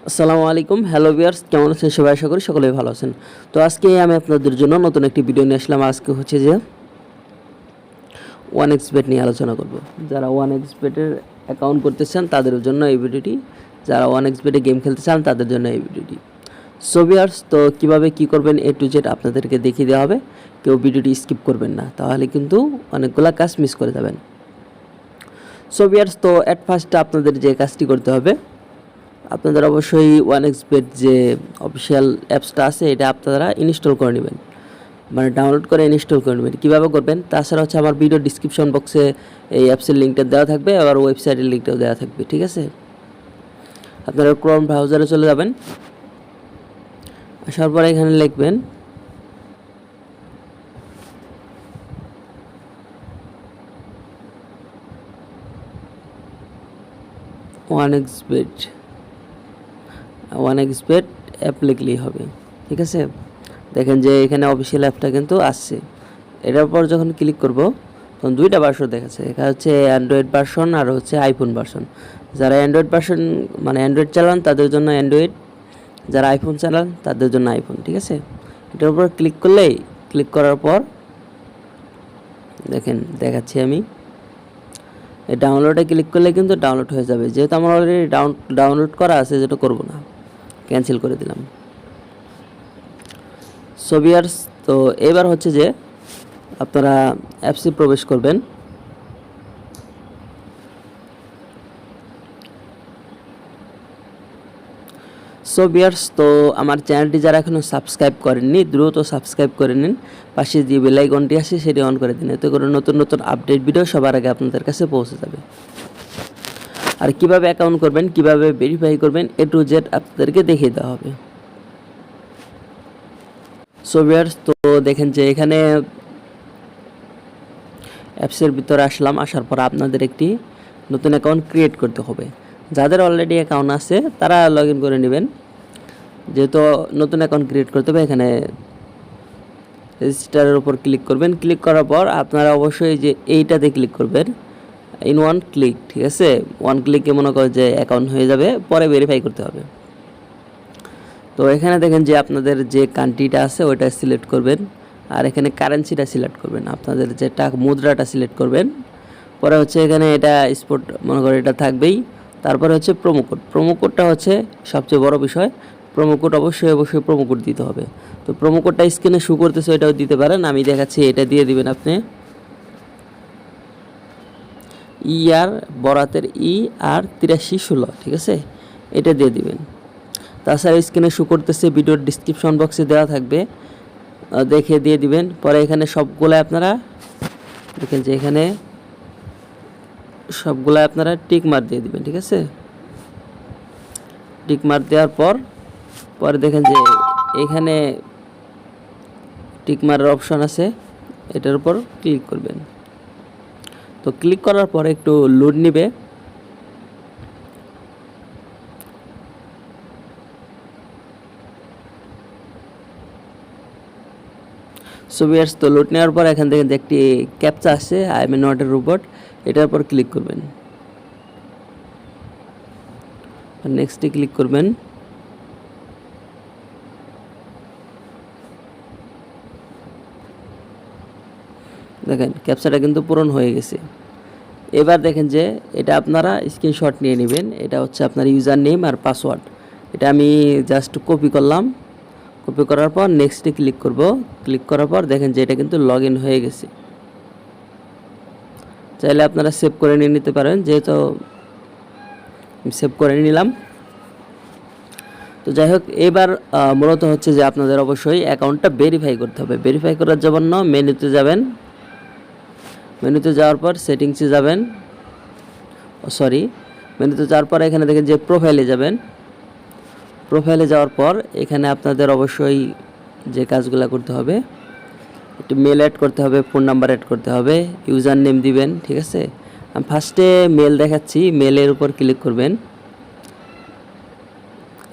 আসসালামু আলাইকুম, hello viewers, কেমন আছেন সবাই? আশা করি সকলেই ভালো আছেন। তো আজকে আমি আপনাদের জন্য নতুন একটি ভিডিও নিয়ে আসলাম। আজকে হচ্ছে যে 1xBet নিয়ে আলোচনা করব। যারা 1xBet এর অ্যাকাউন্ট করতে চান তাদের জন্য এই ভিডিওটি, যারা 1xBet এ গেম খেলতে চান তাদের জন্য এই ভিডিওটি। সো ভিউয়ার্স, তো কীভাবে কী করবেন A to Z আপনাদেরকে দেখিয়ে দেওয়া হবে। কেউ ভিডিওটি স্কিপ করবেন না, তাহলে কিন্তু অনেকগুলা কাজ মিস করে যাবেন। সো ভিউয়ার্স, তো অ্যাট ফার্স্ট আপনাদের যে কাজটি করতে হবে, আপনাদের অবশ্যই 1xBet যে অফিসিয়াল অ্যাপসটা আছে এটা আপনারা ইনস্টল করে নেবেন, মানে ডাউনলোড করে ইনস্টল করে নেবেন। কীভাবে করবেন, তাছাড়া হচ্ছে আমার ভিডিও ডিসক্রিপশন বক্সে এই অ্যাপসের লিঙ্কটা দেওয়া থাকবে, আবার ওয়েবসাইটের লিঙ্কটাও দেওয়া থাকবে, ঠিক আছে? আপনারা ক্রোম ব্রাউজারে চলে যাবেন, আসার পরে এখানে লিখবেন ওয়ান এক্সবেট অ্যাপ লিখলেই হবে, ঠিক আছে? দেখেন যে এখানে অফিসিয়াল অ্যাপটা কিন্তু আসছে। এটার পর যখন ক্লিক করব তখন দুইটা ভার্সন দেখাচ্ছে। এখানে হচ্ছে অ্যান্ড্রয়েড ভার্সন আর হচ্ছে আইফোন ভার্সন। যারা অ্যান্ড্রয়েড ভার্সন মানে অ্যান্ড্রয়েড চালান তাদের জন্য অ্যান্ড্রয়েড, যারা আইফোন চালান তাদের জন্য আইফোন, ঠিক আছে? এটার উপর ক্লিক করার পর দেখেন দেখাচ্ছি আমি, এই ডাউনলোডে ক্লিক করলে কিন্তু ডাউনলোড হয়ে যাবে। যেহেতু আমার অলরেডি ডাউনলোড করা আছে, যেটা করব না, ক্যান্সেল করে দিলাম। সো ভিউয়ার্স, তো এবার হচ্ছে যে আপনারা অ্যাপসে প্রবেশ করবেন। সো ভিউয়ার্স, তো আমার চ্যানেলটি যারা এখনও সাবস্ক্রাইব করেননি দ্রুত সাবস্ক্রাইব করে নিন, পাশে যে বেল আইকনটি আছে সেটি অন করে দিন, এতে করে নতুন নতুন আপডেট ভিডিও সবার আগে আপনাদের কাছে পৌঁছে যাবে। আর কিভাবে অ্যাকাউন্ট করবেন, কিভাবে ভেরিফাই করবেন, A to Z আপনাদেরকে দেখিয়ে দেওয়া হবে। সো ভিউয়ার্স, তো দেখেন যে এখানে অ্যাপসের ভিতরে আসলাম, আসার পর আপনাদের একটি নতুন অ্যাকাউন্ট ক্রিয়েট করতে হবে। যাদের অলরেডি অ্যাকাউন্ট আছে তারা লগ ইন করে নেবেন। যেহেতু নতুন অ্যাকাউন্ট ক্রিয়েট করতে হবে, এখানে রেজিস্টারের উপর ক্লিক করবেন। ক্লিক করার পর আপনারা অবশ্যই যে এইটাতে ক্লিক করবেন, ইন ওয়ান ক্লিক, ঠিক আছে? ওয়ান ক্লিকে মনে করেন যে অ্যাকাউন্ট হয়ে যাবে, পরে ভেরিফাই করতে হবে। তো এখানে দেখেন যে আপনাদের যে কান্ট্রিটা আছে ওইটা সিলেক্ট করবেন, আর এখানে কারেন্সিটা সিলেক্ট করবেন, আপনাদের যে টাকা মুদ্রাটা সিলেক্ট করবেন। পরে হচ্ছে এখানে এটা স্পট মনে করেন এটা থাকবেই। তারপরে হচ্ছে প্রোমো কোডটা হচ্ছে সবচেয়ে বড় বিষয়। প্রোমো কোড অবশ্যই প্রোমো কোড দিতে হবে। তো প্রোমো কোডটা স্ক্রিনে শো করতেছে, এটাও দিতে পারেন, আমি দেখাচ্ছি। এটা দিয়ে দিবেন আপনি, বরাতের আর 8316, ঠিক আছে? এটা দিয়ে দিবেন। তাছাড়া স্ক্রিনে শো করতেছে, ভিডিওর ডিসক্রিপশন বক্সে দেওয়া থাকবে, দেখে দিয়ে দিবেন। পরে এখানে সবগুলো আপনারা দেখেন যে এখানে সবগুলো আপনারা টিক মার্ক দিয়ে দিবেন, ঠিক আছে? টিক মার্ক দেওয়ার পরে দেখেন যে এখানে টিক মারের অপশন আছে, এটার উপর ক্লিক করবেন। তো ক্লিক করার পরে একটু লোড নেবে। সো ভিউয়ার্স, তো লোড নেওয়ার পর এখান থেকে একটি ক্যাপচা আসছে, I am not a robot, এটার উপর ক্লিক করবেন। নেক্সটে ক্লিক করবেন। দেখেন ক্যাপচাটা কিন্তু পূরণ হয়ে গেছে। এবার দেখেন যে এটা আপনারা স্ক্রিনশট নিয়ে নেবেন। এটা হচ্ছে আপনার ইউজার নেম আর পাসওয়ার্ড। এটা আমি জাস্ট কপি করলাম। কপি করার পর নেক্সটে ক্লিক করব। ক্লিক করার পর দেখেন যে এটা কিন্তু লগ ইন হয়ে গেছে। চাইলে আপনারা সেভ করে নিয়ে নিতে পারেন, যেহেতু সেভ করে নিলাম। তো যাই হোক, এবার মূলত হচ্ছে যে আপনাদের অবশ্যই অ্যাকাউন্টটা ভেরিফাই করতে হবে। ভেরিফাই করার জন্য মেনুতে যাবেন। মেনুতে যাওয়ার পর সেটিংসে যাবেন, মেনুতে যাওয়ার পর এখানে দেখেন যে প্রোফাইলে যাবেন। প্রোফাইলে যাওয়ার পর এখানে আপনাদের অবশ্যই যে কাজগুলো করতে হবে, একটু মেল অ্যাড করতে হবে, ফোন নাম্বার অ্যাড করতে হবে, ইউজার নেম দিবেন, ঠিক আছে? আমি ফার্স্টে মেল দেখাচ্ছি, মেলের উপর ক্লিক করবেন।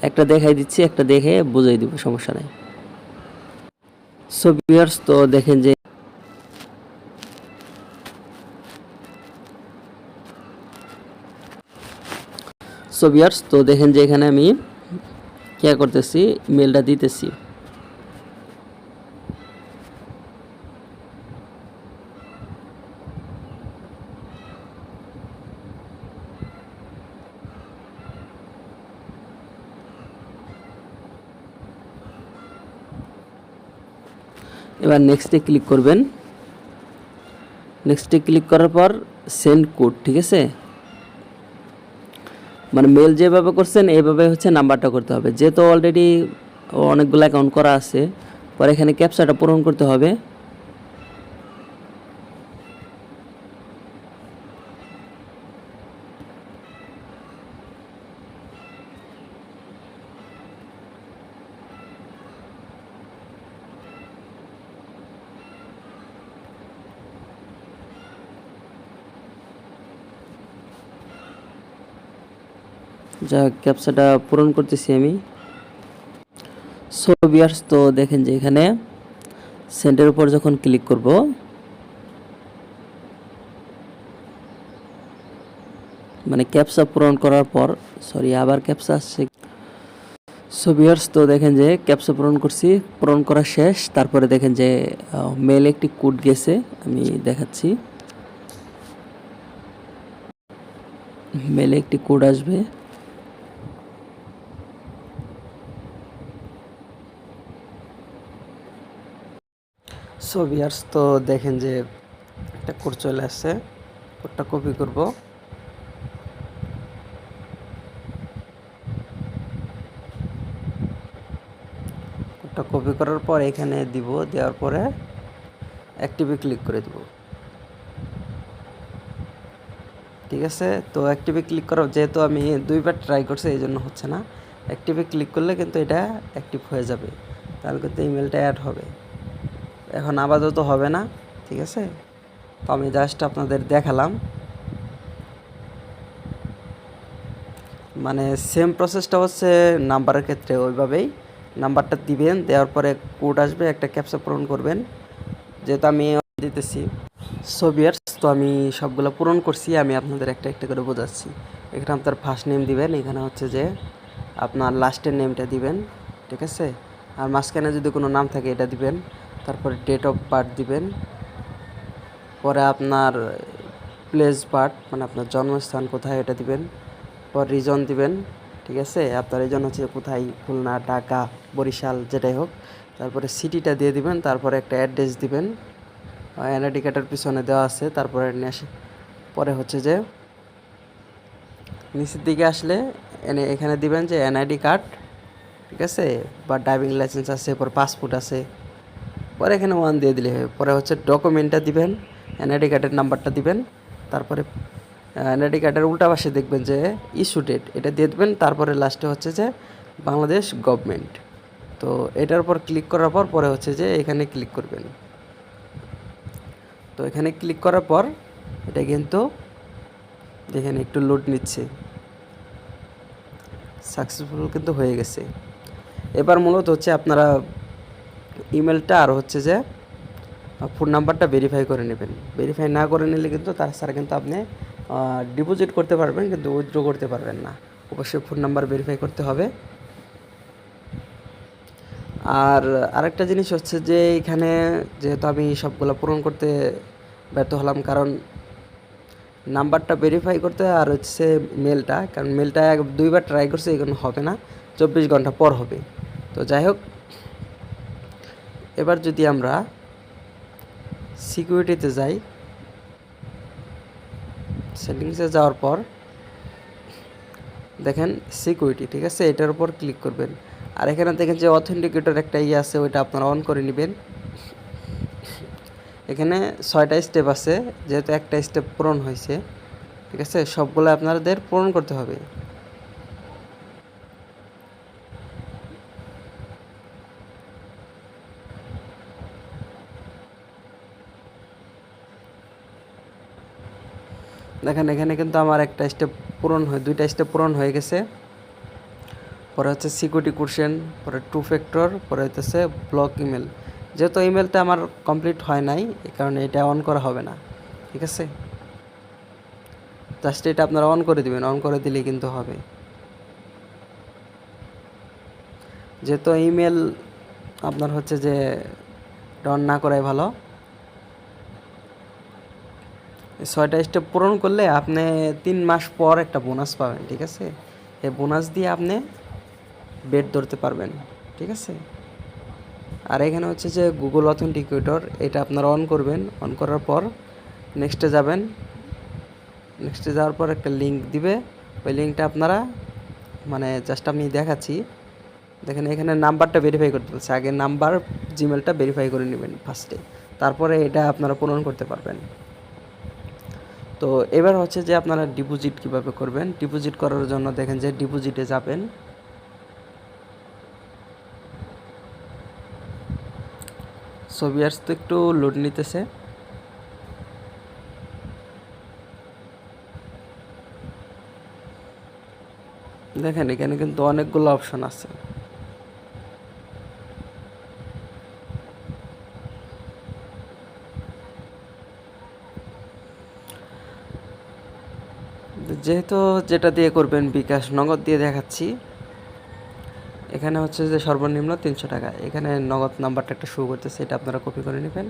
একটা দেখাই দিচ্ছি, একটা দেখে বুঝাই দিব, সমস্যা নাই। সো ভিউয়ার্স, তো দেখেন যে তো দেখেন যে এখানে আমি কে করতেছি, মেলটা দিতেছি। এবার নেক্সটে ক্লিক করবেন। নেক্সটে ক্লিক করার পর সেন্ড কোড, ঠিক আছে, মানে মেল যেভাবে করছেন এইভাবে হচ্ছে নাম্বারটা করতে হবে। যেহেতু অলরেডি অনেকগুলো অ্যাকাউন্ট করা আছে, পরে এখানে ক্যাপচাটা পূরণ করতে হবে। যা ক্যাপচাটা পূরণ করতেছি আমি। সো ভিউয়ার্স, তো দেখেন যে এখানে সেন্ডের উপর যখন ক্লিক করব, মানে ক্যাপচা পূরণ করার পর, সরি আবার ক্যাপচা আসছে। সো ভিউয়ার্স, তো দেখেন যে ক্যাপচা পূরণ করছি, পূরণ করা শেষ। তারপরে দেখেন যে মেলে একটি কোড গেছে, আমি দেখাচ্ছি। মেলে একটি কোড আসবে। সো ভিউয়ার্স, তো দেখেন যে একটা কোড চলে আসছে। কোডটা কপি করব। কোডটা কপি করার পর এখানে দিব, দেওয়ার পরে অ্যাক্টিভে ক্লিক করে দিব। ঠিক আছে, তো অ্যাক্টিভে ক্লিক করা, যেহেতু আমি দুইবার ট্রাই করছি এই জন্য হচ্ছে না। অ্যাক্টিভে ক্লিক করলে কিন্তু এটা অ্যাক্টিভ হয়ে যাবে, তাহলে কিন্তু ইমেলটা অ্যাড হবে। এখন আপাতত হবে না, ঠিক আছে। তো আমি জাস্ট আপনাদের দেখালাম, মানে সেম প্রসেসটা হচ্ছে নাম্বারের ক্ষেত্রে ওইভাবেই। নাম্বারটা দিবেন, দেওয়ার পরে কোড আসবে, একটা ক্যাপচা পূরণ করবেন। যেহেতু আমি দিতেছি। সো ভিউয়ার্স, তো আমি সবগুলো পূরণ করছি, আমি আপনাদের একটা একটা করে বোঝাচ্ছি। এখানে আপনার ফার্স্ট নেম দিবেন, এখানে হচ্ছে যে আপনার লাস্টের নেমটা দিবেন, ঠিক আছে। আর মাঝখানে যদি কোনো নাম থাকে এটা দিবেন। তারপরে ডেট অফ বার্থ দিবেন। পরে আপনার প্লেস বার্থ, মানে আপনার জন্মস্থান কোথায় এটা দিবেন। পর রিজন দিবেন, ঠিক আছে। আপনার রিজন হচ্ছে কোথায়, খুলনা, ঢাকা, বরিশাল, যেটাই হোক। তারপরে সিটিটা দিয়ে দিবেন। তারপরে একটা অ্যাড্রেস দিবেন, এনআইডি কার্ডের পিছনে দেওয়া আছে। তারপরে পরে হচ্ছে যে নিচের দিকে আসলে এখানে দিবেন যে এনআইডি কার্ড, ঠিক আছে, বা ড্রাইভিং লাইসেন্স আছে, পরে পাসপোর্ট আছে। পরে এখানে 1 দিয়ে দিলে হবে। পরে হচ্ছে ডকুমেন্টটা দিবেন, এনআইডি কার্ডের নাম্বারটা দিবেন। তারপরে এনআইডি কার্ডের উল্টা পাশে দেখবেন যে ইস্যু ডেট, এটা দিয়ে দেবেন। তারপরে লাস্টে হচ্ছে যে বাংলাদেশ গভর্নমেন্ট। তো এটার উপর ক্লিক করার পর পরে হচ্ছে যে এখানে ক্লিক করবেন। তো এখানে ক্লিক করার পর এটা কিন্তু দেখেন একটু লোড নিচ্ছে, সাকসেসফুল কিন্তু হয়ে গেছে। এবার মূলত হচ্ছে আপনারা ইমেলটা আর হচ্ছে যে ফোন নাম্বারটা ভেরিফাই করে নেবেন। ভেরিফাই না করে নিলে কিন্তু তার ছাড়া কিন্তু আপনি ডিপোজিট করতে পারবেন, কিন্তু উইথড্র করতে পারবেন না। অবশ্যই ফোন নাম্বার ভেরিফাই করতে হবে। আর আরেকটা জিনিস হচ্ছে যে এখানে যেহেতু আমি সবগুলো পূরণ করতে ব্যর্থ হলাম, কারণ নাম্বারটা ভেরিফাই করতে আর হচ্ছে মেলটা, কারণ মেলটা দুইবার ট্রাই করছে, এগুলো হবে না, 24 ঘন্টা পর হবে। তো যাই হোক, এবার যদি আমরা সিকিউরিটিতে যাই, সেটিংসে যাওয়ার পর দেখেন সিকিউরিটি, ঠিক আছে, এটার উপর ক্লিক করবেন। আর এখানে দেখেন যে অথেন্টিকেটর একটা ইয়ে আছে, ওইটা আপনারা অন করে নেবেন। এখানে 6টা স্টেপ আছে, যেহেতু একটা স্টেপ পূরণ হয়েছে, ঠিক আছে, সবগুলো আপনাদের পূরণ করতে হবে। দেখেন এখানে কিন্তু আমার একটা স্টেপ পূরণ হয়ে, 2টা স্টেপ পূরণ হয়ে গেছে। পরে হচ্ছে সিকিউরিটি কোশ্চেন, পরে 2 ফ্যাক্টর, পরে হচ্ছে ব্লক ইমেল। যেহেতু ইমেলটা আমার কমপ্লিট হয় নাই, এই কারণে এটা অন করা হবে না, ঠিক আছে। জাস্ট এটা আপনারা অন করে দিবেন, অন করে দিলেই কিন্তু হবে। যেহেতু ইমেল আপনার হচ্ছে যে রান না করাই ভালো। 6টা স্টেপ পূরণ করলে আপনি 3 মাস পর একটা বোনাস পাবেন, ঠিক আছে? এই বোনাস দিয়ে আপনি বেড ধরতে পারবেন, ঠিক আছে? আর এখানে হচ্ছে যে গুগল অথেন্টিকেটর, এটা আপনারা অন করবেন। অন করার পর নেক্সটে যাবেন। নেক্সটে যাওয়ার পর একটা লিঙ্ক দিবে, ওই লিঙ্কটা আপনারা মানে জাস্ট আমি দেখাচ্ছি। দেখেন এখানে নাম্বারটা ভেরিফাই করতে বলছে, আগে নাম্বার জিমেলটা ভেরিফাই করে নেবেন ফার্স্টে, তারপরে এটা আপনারা পূরণ করতে পারবেন। তো এবার হচ্ছে যে আপনারা ডিপোজিট কিভাবে করবেন। ডিপোজিট করার জন্য দেখেন যে ডিপোজিটে যাবেন। সোভিয়ার্স তো একটু লোড নিতেছে। দেখেন এখানে কিন্তু অনেকগুলো অপশন আছে। যেহেতু যেটা দিয়ে করবেন বিকাশ নগদ দিয়ে দেখাচ্ছি। এখানে হচ্ছে যে সর্বনিম্ন 300 টাকা। এখানে নগদ নাম্বারটা একটা শো করতেছে, এটা আপনারা কপি করে নেবেন।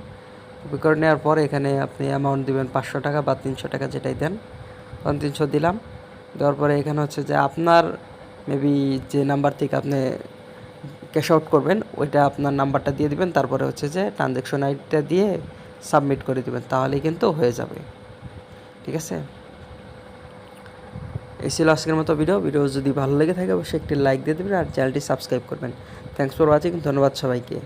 কপি করে নেওয়ার পর এখানে আপনি অ্যামাউন্ট দিবেন 500 টাকা বা 300 টাকা, যেটাই দেন। তখন 300 দিলাম। দেওয়ার পরে এখানে হচ্ছে যে আপনার মেবি যে নাম্বার থেকে আপনি ক্যাশ আউট করবেন ওইটা আপনার নাম্বারটা দিয়ে দিবেন। তারপরে হচ্ছে যে ট্রানজ্যাকশন আইডিটা দিয়ে সাবমিট করে দিবেন, তাহলেই কিন্তু হয়ে যাবে, ঠিক আছে? এই ছিল আজকের মতো ভিডিও যদি ভালো লেগে থাকে অবশ্যই একটি লাইক দিয়ে দেবেন আর চ্যানেলটি সাবস্ক্রাইব করবেন। থ্যাংকস ফর ওয়াচিং, ধন্যবাদ সবাইকে।